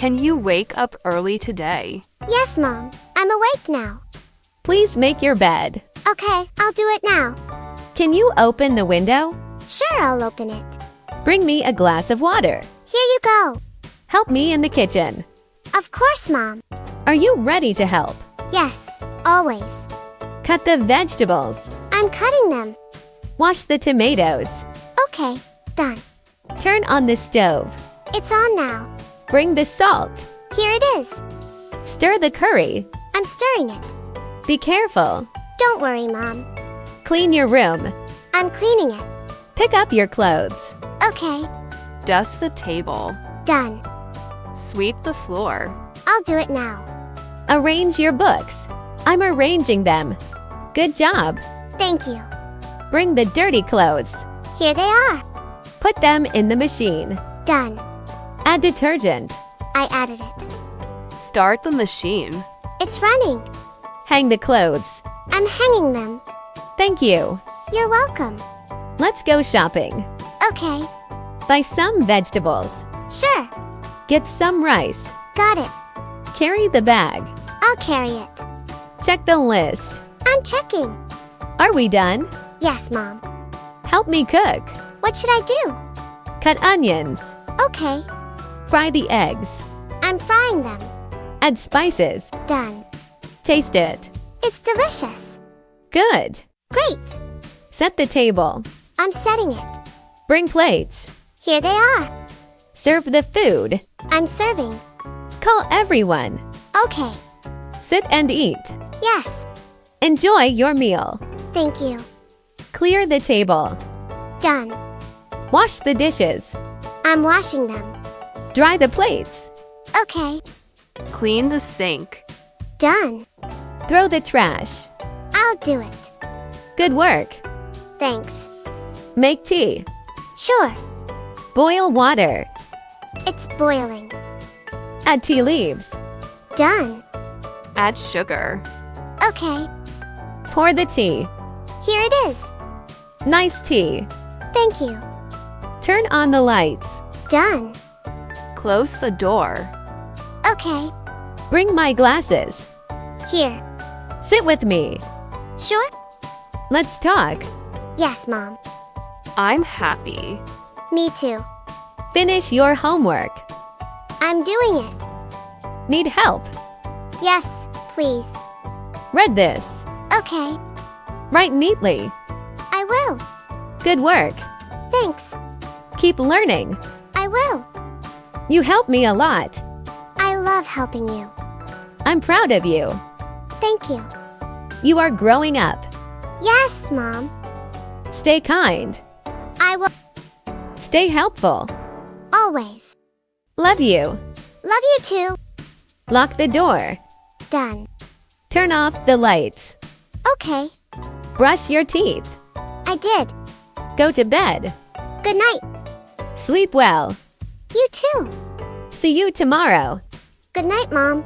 Can you wake up early today? Yes, Mom. I'm awake now. Please make your bed. Okay, I'll do it now. Can you open the window? Sure, I'll open it. Bring me a glass of water. Here you go. Help me in the kitchen. Of course, Mom. Are you ready to help? Yes, always. Cut the vegetables. I'm cutting them. Wash the tomatoes. Okay, done. Turn on the stove. It's on now. Bring the salt. Here it is. Stir the curry. I'm stirring it. Be careful. Don't worry, Mom. Clean your room. I'm cleaning it. Pick up your clothes. Okay, Dust the table. done. Sweep the floor. I'll do it now. Arrange your books. I'm arranging them. Good job. Thank you. Bring the dirty clothes. Here they are. Put them in the machine. Done. Add detergent. I added it. Start the machine. It's running. Hang the clothes. I'm hanging them. Thank you. You're welcome. Let's go shopping. Okay, Buy some vegetables. sure. Get some rice. Got it. Carry the bag. I'll carry it. Check the list. I'm checking. Are we done? Yes, Mom. Help me cook. What should I do? Cut onions. Okay, Fry the eggs. I'm frying them. Add spices. Done. Taste it. It's delicious. Good. Great. Set the table. I'm setting it. Bring plates. Here they are. Serve the food. I'm serving. Call everyone. Okay. Sit and eat. Yes. Enjoy your meal. Thank you. Clear the table. Done. Wash the dishes. I'm washing them. Dry the plates. Okay. Clean the sink. Done. Throw the trash. I'll do it. Good work. Thanks. Make tea. Sure. Boil water. It's boiling. Add tea leaves. Done. Add sugar. Okay. Pour the tea. Here it is. Nice tea. Thank you. Turn on the lights. Done. Close the door. Okay. Bring my glasses. Here. Sit with me. Sure? Let's talk. Yes, Mom. I'm happy. Me too. Finish your homework. I'm doing it. Need help? Yes, please. Read this. Okay. Write neatly. I will. Good work. Thanks. Keep learning. I will. You help me a lot. I love helping you. I'm proud of you. Thank you. You are growing up. Yes, Mom. Stay kind. I will Stay helpful. always. Love you. Love you too. Lock the door. Done. Turn off the lights. Okay. Brush your teeth. I did. Go to bed. Good night. Sleep well. You too. See you tomorrow. Good night, Mom.